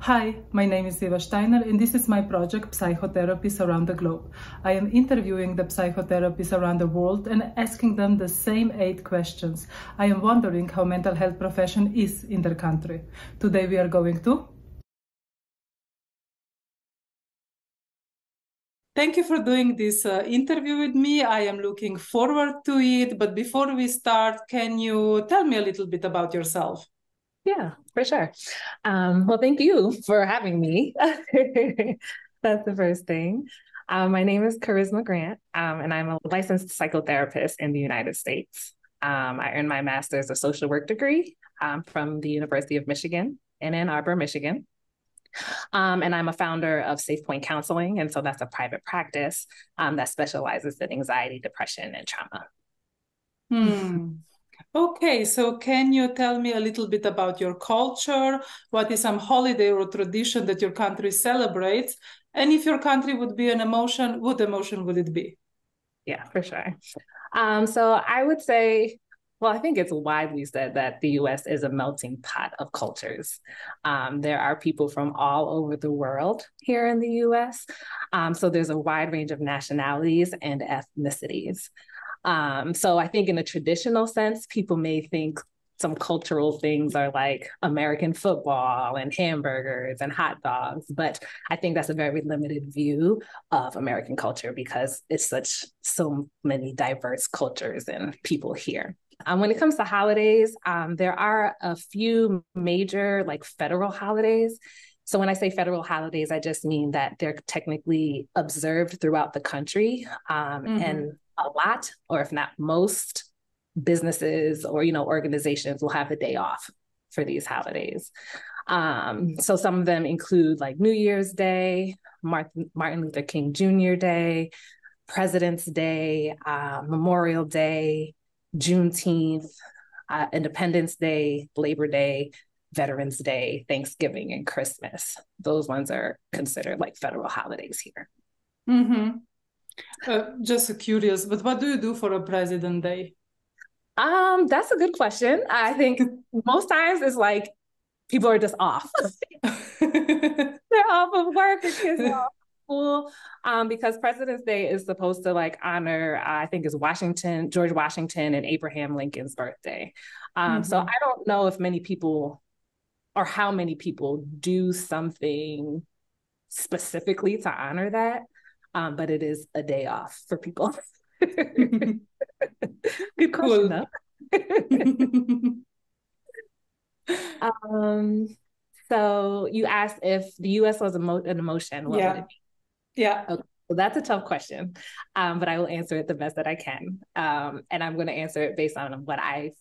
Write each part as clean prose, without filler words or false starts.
Hi, my name is Eva Steiner, and this is my project Psychotherapists Around the Globe. I am interviewing the psychotherapists around the world and asking them the same 8 questions. I am wondering how mental health profession is in their country. Today we are going to... Thank you for doing this interview with me. I am looking forward to it. But before we start, can you tell me a little bit about yourself? Yeah, for sure. Well, thank you for having me. That's the first thing. My name is Korisma Grant, and I'm a licensed psychotherapist in the United States. I earned my master's of social work degree from the University of Michigan in Ann Arbor, Michigan. And I'm a founder of Safe Point Counseling, and so that's a private practice that specializes in anxiety, depression, and trauma. Okay, so can you tell me a little bit about your culture? What is some holiday or tradition that your country celebrates? And if your country would be an emotion, what emotion would it be? Yeah, for sure. So I would say, well, I think it's widely said that the US is a melting pot of cultures. There are people from all over the world here in the US. So there's a wide range of nationalities and ethnicities. So I think in a traditional sense, people may think some cultural things are like American football and hamburgers and hot dogs, but I think that's a very limited view of American culture because it's so many diverse cultures and people here. When it comes to holidays, there are a few major like federal holidays. So when I say federal holidays, I just mean that they're technically observed throughout the country, and a lot, or if not most, businesses or organizations will have the day off for these holidays. So some of them include like New Year's Day, Martin Luther King Jr. Day, President's Day, Memorial Day, Juneteenth, Independence Day, Labor Day, Veterans Day, Thanksgiving, and Christmas. Those ones are considered like federal holidays here. Just curious, but what do you do for a President Day? That's a good question. I think most times it's like people are just off. They're off of work, or kids are off of school. Because President's Day is supposed to like honor, I think it's George Washington and Abraham Lincoln's birthday. So I don't know if many people or how many people do something specifically to honor that. But it is a day off for people. Good question, though. So you asked if the U.S. was an emotion, what would it be? Yeah. Okay. Well, that's a tough question, but I will answer it the best that I can. And I'm going to answer it based on what I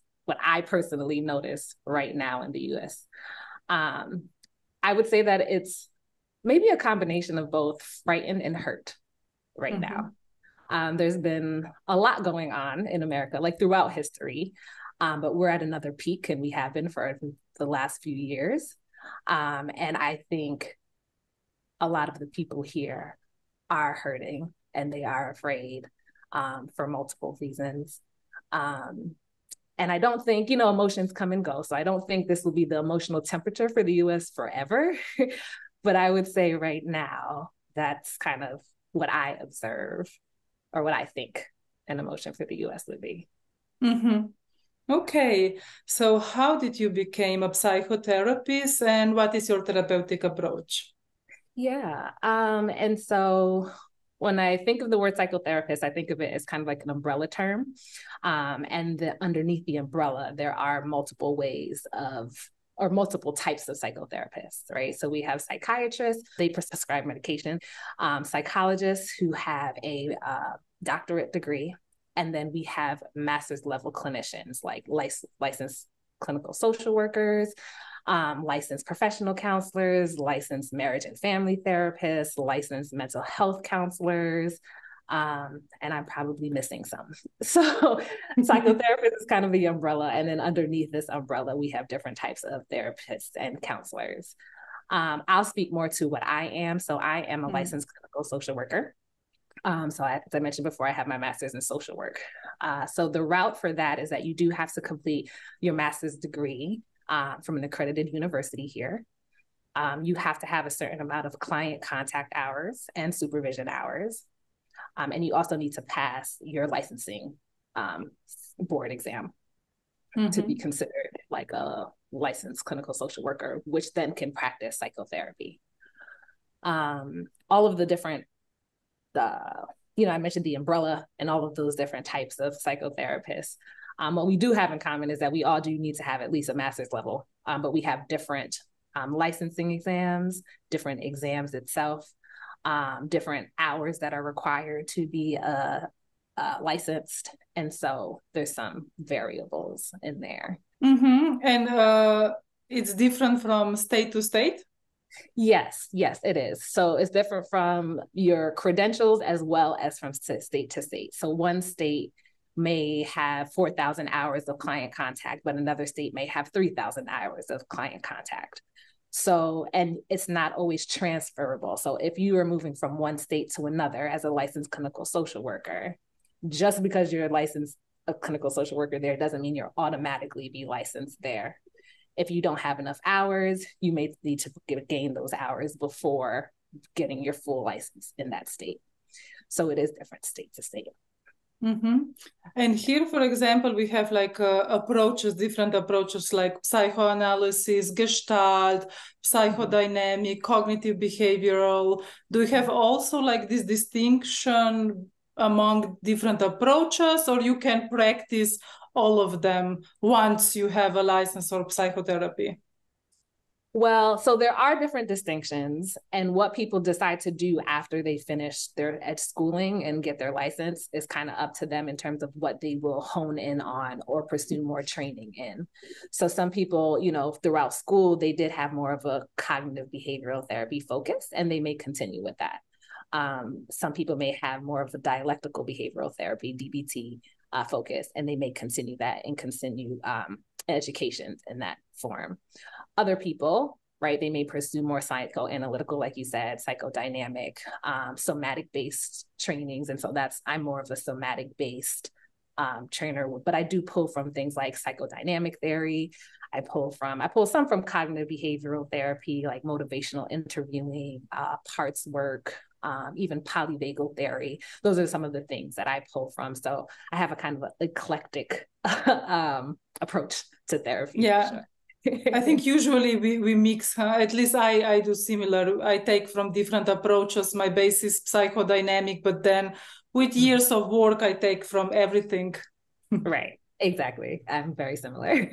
personally notice right now in the U.S. I would say that it's maybe a combination of both frightened and hurt right now. There's been a lot going on in America, like throughout history, but we're at another peak, and we have been for the last few years. And I think a lot of the people here are hurting, and they are afraid for multiple reasons. And I don't think, emotions come and go. So I don't think this will be the emotional temperature for the US forever. But I would say right now, that's kind of what I observe or what I think an emotion for the US would be. Okay, so how did you become a psychotherapist, and what is your therapeutic approach? Yeah, and so when I think of the word psychotherapist, I think of it as kind of like an umbrella term. And underneath the umbrella, there are multiple multiple types of psychotherapists, right? So we have psychiatrists, they prescribe medication, psychologists who have a doctorate degree, and then we have master's level clinicians like licensed clinical social workers, licensed professional counselors, licensed marriage and family therapists, licensed mental health counselors, and I'm probably missing some. So psychotherapist is kind of the umbrella. And then underneath this umbrella, we have different types of therapists and counselors. I'll speak more to what I am. So I am a licensed clinical social worker. So as I mentioned before, I have my master's in social work. So the route for that is that you do have to complete your master's degree from an accredited university here. You have to have a certain amount of client contact hours and supervision hours. And you also need to pass your licensing board exam to be considered like a licensed clinical social worker, which then can practice psychotherapy. All of the different, I mentioned the umbrella and all of those different types of psychotherapists. What we do have in common is that we all do need to have at least a master's level, but we have different licensing exams, different exams itself, different hours that are required to be licensed. And so there's some variables in there. And it's different from state to state? Yes, it is. So it's different from your credentials as well as from state to state. So one state may have 4,000 hours of client contact, but another state may have 3,000 hours of client contact. So, and it's not always transferable. So if you are moving from one state to another as a licensed clinical social worker, just because you're licensed a clinical social worker there doesn't mean you'll automatically be licensed there. If you don't have enough hours, you may need to gain those hours before getting your full license in that state. So it is different state to state. And here, for example, we have like different approaches like psychoanalysis, gestalt, psychodynamic, cognitive behavioral. Do you have also like this distinction among different approaches, or you can practice all of them once you have a license for psychotherapy? Well, so there are different distinctions, and what people decide to do after they finish their schooling and get their license is kind of up to them in terms of what they will hone in on or pursue more training in. So some people, throughout school, they did have more of a cognitive behavioral therapy focus, and they may continue with that. Some people may have more of a dialectical behavioral therapy, DBT, focus, and they may continue that and continue education in that form. Other people, right, they may pursue more psychoanalytical, like you said, psychodynamic, somatic-based trainings. And so I'm more of a somatic-based trainer, but I do pull from things like psychodynamic theory. I pull some from cognitive behavioral therapy, like motivational interviewing, parts work, even polyvagal theory. Those are some of the things that I pull from. So I have a kind of eclectic approach to therapy. Yeah. Sure. I think usually we mix, at least I do similar. I take from different approaches. My base is psychodynamic, but then with years of work, I take from everything. Right, exactly. I'm very similar.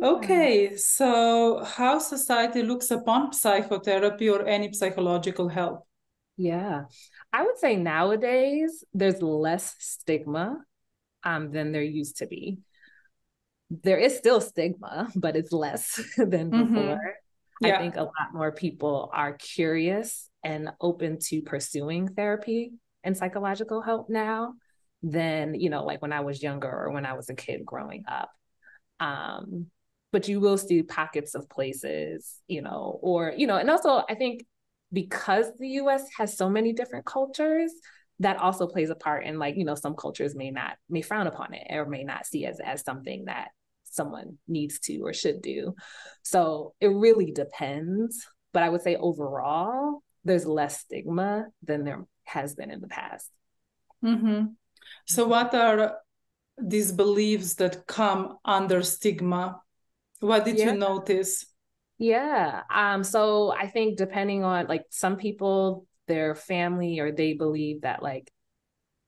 Okay, so how society looks upon psychotherapy or any psychological help? Yeah, I would say nowadays there's less stigma than there used to be. There is still stigma, but it's less than before. Yeah. I think a lot more people are curious and open to pursuing therapy and psychological help now than, like when I was younger or when I was a kid growing up. But you will see pockets of places, and also I think because the US has so many different cultures, that also plays a part in some cultures may frown upon it or may not see as something that someone needs to or should do. So it really depends. But I would say overall, there's less stigma than there has been in the past. So what are these beliefs that come under stigma? What did you notice? Yeah. So I think depending on some people, their family, or they believe that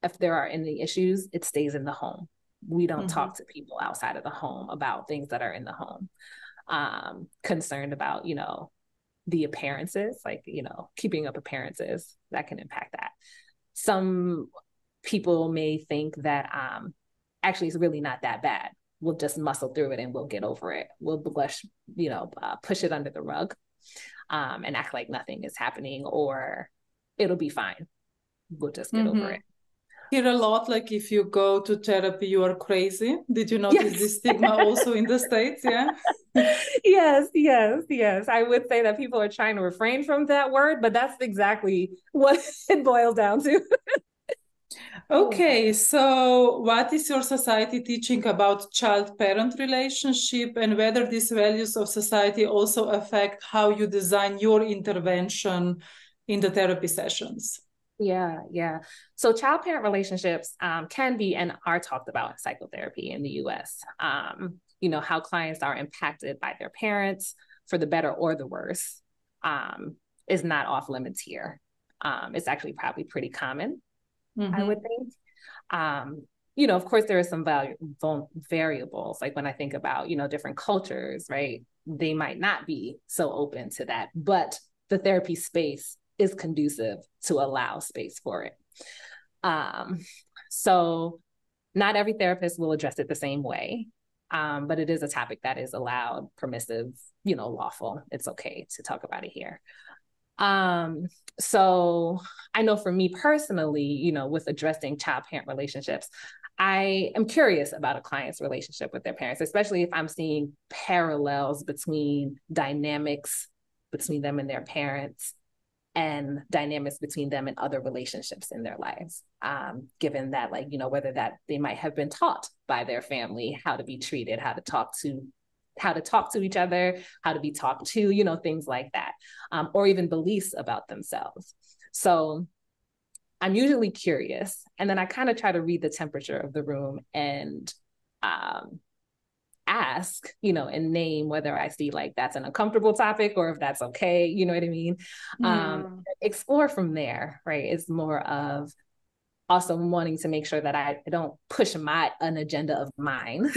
if there are any issues, it stays in the home. We don't talk to people outside of the home about things that are in the home. Concerned about, the appearances, keeping up appearances, that can impact that. Some people may think that actually it's really not that bad. We'll just muscle through it and we'll get over it. We'll blush, push it under the rug and act like nothing is happening, or it'll be fine. We'll just get over it. Hear a lot, if you go to therapy, you are crazy. Did you notice this stigma also in the States? Yeah. Yes. I would say that people are trying to refrain from that word, but that's exactly what it boils down to. Okay, so what is your society teaching about child-parent relationship, and whether these values of society also affect how you design your intervention in the therapy sessions? Yeah, yeah. So child-parent relationships can be and are talked about in psychotherapy in the US. How clients are impacted by their parents for the better or the worse is not off limits here. It's actually probably pretty common, I would think. Of course, there are some variables. Like when I think about, different cultures, right? They might not be so open to that, but the therapy space is conducive to allow space for it. So not every therapist will address it the same way, but it is a topic that is allowed, permissive, lawful. It's okay to talk about it here. So I know for me personally, with addressing child-parent relationships, I am curious about a client's relationship with their parents, especially if I'm seeing parallels between dynamics between them and their parents and dynamics between them and other relationships in their lives. Given that, whether that they might have been taught by their family how to be treated, how to talk to each other, how to be talked to, things like that, or even beliefs about themselves. So I'm usually curious, and then I kind of try to read the temperature of the room and ask, and name whether I see like that's an uncomfortable topic or if that's okay, you know what I mean? Explore from there, right? It's more of also wanting to make sure that I don't push an agenda of mine,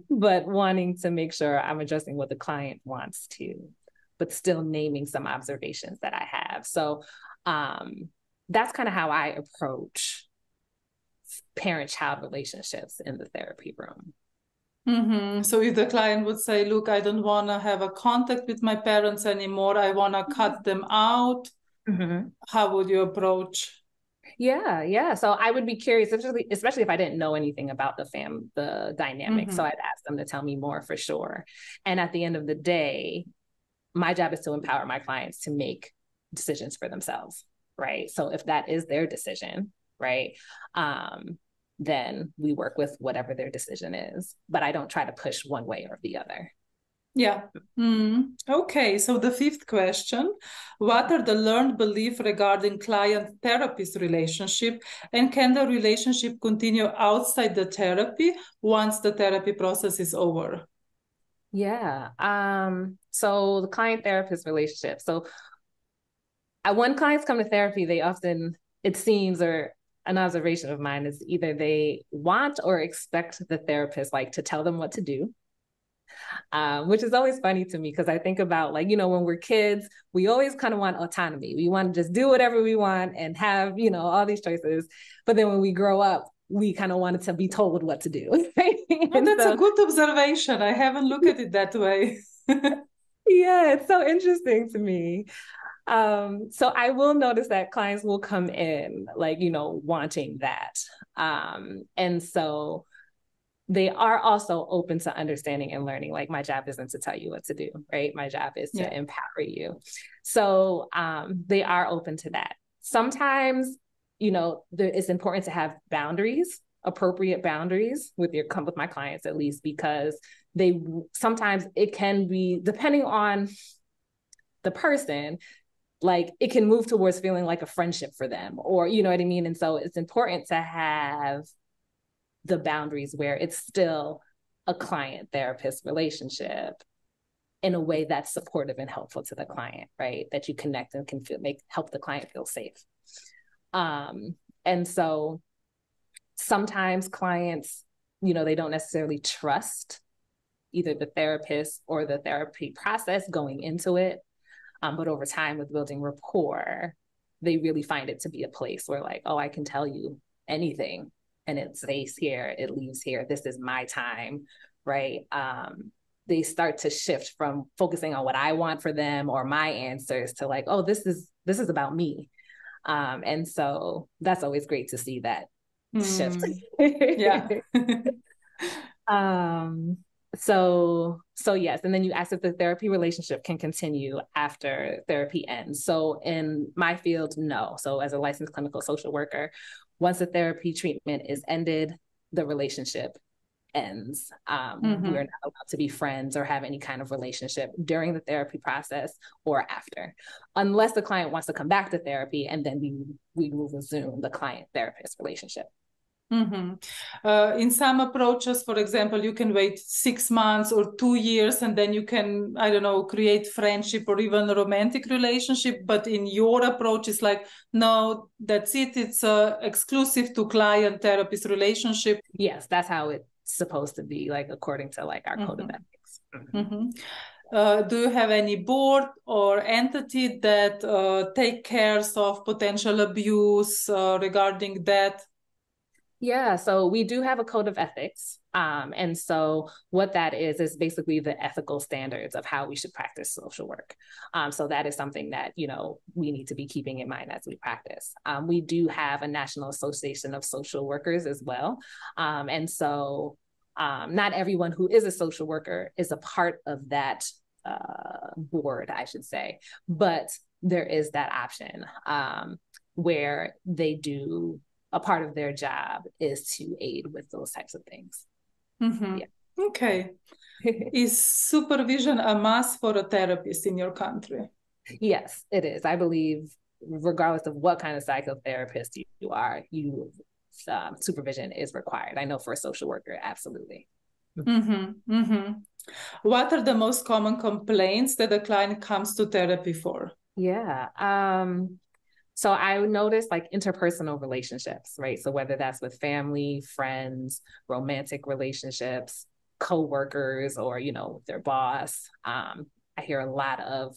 but wanting to make sure I'm addressing what the client wants to, but still naming some observations that I have. So that's kind of how I approach parent-child relationships in the therapy room. So if the client would say, look, I don't want to have a contact with my parents anymore, I want to cut them out, how would you approach? Yeah. So I would be curious, especially if I didn't know anything about the dynamic. So I'd ask them to tell me more for sure. And at the end of the day, my job is to empower my clients to make decisions for themselves, right? So if that is their decision, right, then we work with whatever their decision is. But I don't try to push one way or the other. Yeah. Okay. So the fifth question, what are the learned beliefs regarding client-therapist relationship, and can the relationship continue outside the therapy once the therapy process is over? Yeah. So the client-therapist relationship. So when clients come to therapy, they often, it seems, or an observation of mine is either they want or expect the therapist to tell them what to do. Which is always funny to me because I think about when we're kids, we always kind of want autonomy. We want to just do whatever we want and have, all these choices. But then when we grow up, we kind of wanted to be told what to do. Oh, that's a good observation. I haven't looked at it that way. Yeah, it's so interesting to me. So I will notice that clients will come in wanting that. And so they are also open to understanding and learning. Like, my job isn't to tell you what to do, right? My job is to empower you. So they are open to that. Sometimes, it's important to have boundaries, appropriate boundaries with my clients, at least, because sometimes it can be, depending on the person, it can move towards feeling like a friendship for them, or, you know what I mean? And so it's important to have the boundaries where it's still a client-therapist relationship in a way that's supportive and helpful to the client, right? That you connect and can help the client feel safe. And so sometimes clients, they don't necessarily trust either the therapist or the therapy process going into it. But over time, with building rapport, they really find it to be a place where I can tell you anything and it stays here, it leaves here. This is my time, right? They start to shift from focusing on what I want for them or my answers to this is about me. And so that's always great to see that shift. Yeah. So yes, and then you asked if the therapy relationship can continue after therapy ends. So in my field, no. So as a licensed clinical social worker, once the therapy treatment is ended, the relationship ends. We are not allowed to be friends or have any kind of relationship during the therapy process or after, unless the client wants to come back to therapy, and then we will resume the client-therapist relationship. In some approaches, for example, you can wait 6 months or 2 years, and then you can, I don't know, create friendship or even a romantic relationship. But in your approach, it's like, no, that's it. It's exclusive to client therapist relationship. Yes, that's how it's supposed to be, like according to like our code of ethics. Do you have any board or entity that take care of potential abuse regarding that? Yeah, so we do have a code of ethics. And so what that is basically the ethical standards of how we should practice social work. So that is something that, you know, we need to be keeping in mind as we practice. We do have a National Association of Social Workers as well. And so not everyone who is a social worker is a part of that board, I should say, but there is that option where they do, a part of their job is to aid with those types of things. Yeah. Okay. Is supervision a must for a therapist in your country? Yes, it is. I believe regardless of what kind of psychotherapist you are, supervision is required. I know for a social worker, absolutely. What are the most common complaints that a client comes to therapy for? Yeah. So I noticed like interpersonal relationships, right? So whether that's with family, friends, romantic relationships, co-workers, or, you know, their boss. I hear a lot of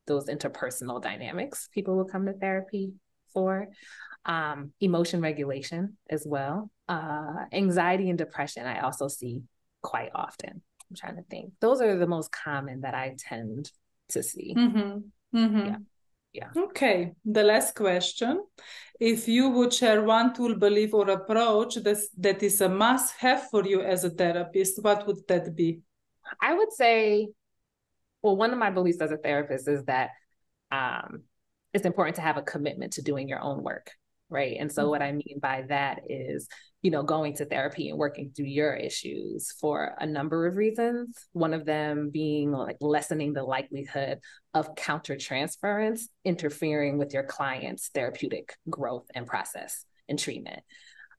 those interpersonal dynamics people will come to therapy for. Emotion regulation as well. Anxiety and depression, I also see quite often. I'm trying to think. Those are the most common that I tend to see. Yeah. Okay, the last question. If you would share one tool, belief, or approach that is a must-have for you as a therapist, what would that be? I would say, well, one of my beliefs as a therapist is that it's important to have a commitment to doing your own work, right? And so what I mean by that is, you know, going to therapy and working through your issues for a number of reasons. One of them being like lessening the likelihood of countertransference interfering with your client's therapeutic growth and process and treatment.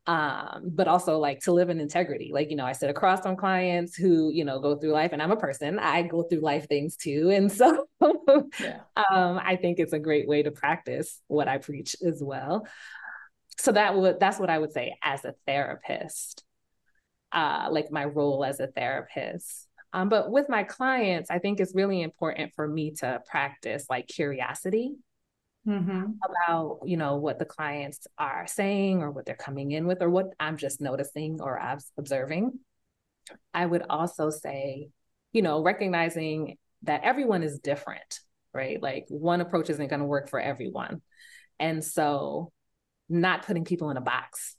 But also like to live in integrity. Like, you know, I sit across from clients who, you know, go through life, and I'm a person, I go through life things too. And so I think it's a great way to practice what I preach as well. So that's what I would say as a therapist, like my role as a therapist. But with my clients, I think it's really important for me to practice like curiosity about, you know, what the clients are saying or what they're coming in with or what I'm just noticing or observing. I would also say, you know, recognizing that everyone is different, right? Like one approach isn't going to work for everyone. And so not putting people in a box,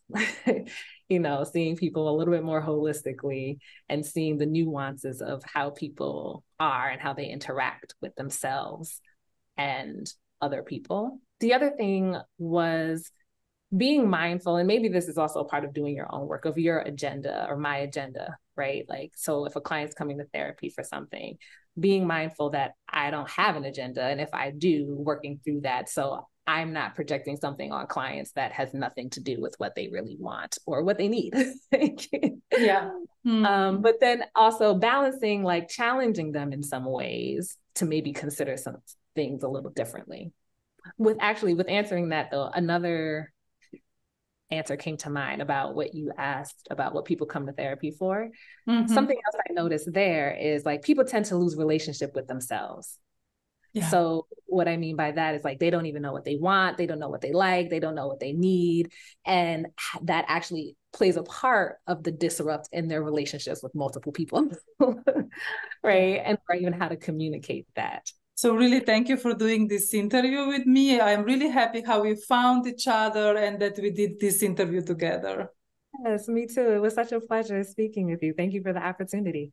you know, seeing people a little bit more holistically and seeing the nuances of how people are and how they interact with themselves and other people. The other thing was being mindful, and maybe this is also a part of doing your own work, of your agenda or my agenda, right? Like, so if a client's coming to therapy for something, being mindful that I don't have an agenda. And if I do, working through that. So I'm not projecting something on clients that has nothing to do with what they really want or what they need. But then also balancing, like challenging them in some ways to maybe consider some things a little differently. With answering that though, another answer came to mind about what you asked about what people come to therapy for. Something else I noticed there is like people tend to lose relationship with themselves. So what I mean by that is like, they don't even know what they want. They don't know what they like. They don't know what they need. And that actually plays a part of the disrupt in their relationships with multiple people, right? And or even how to communicate that. So really, thank you for doing this interview with me. I'm really happy how we found each other and that we did this interview together. Yes, me too. It was such a pleasure speaking with you. Thank you for the opportunity.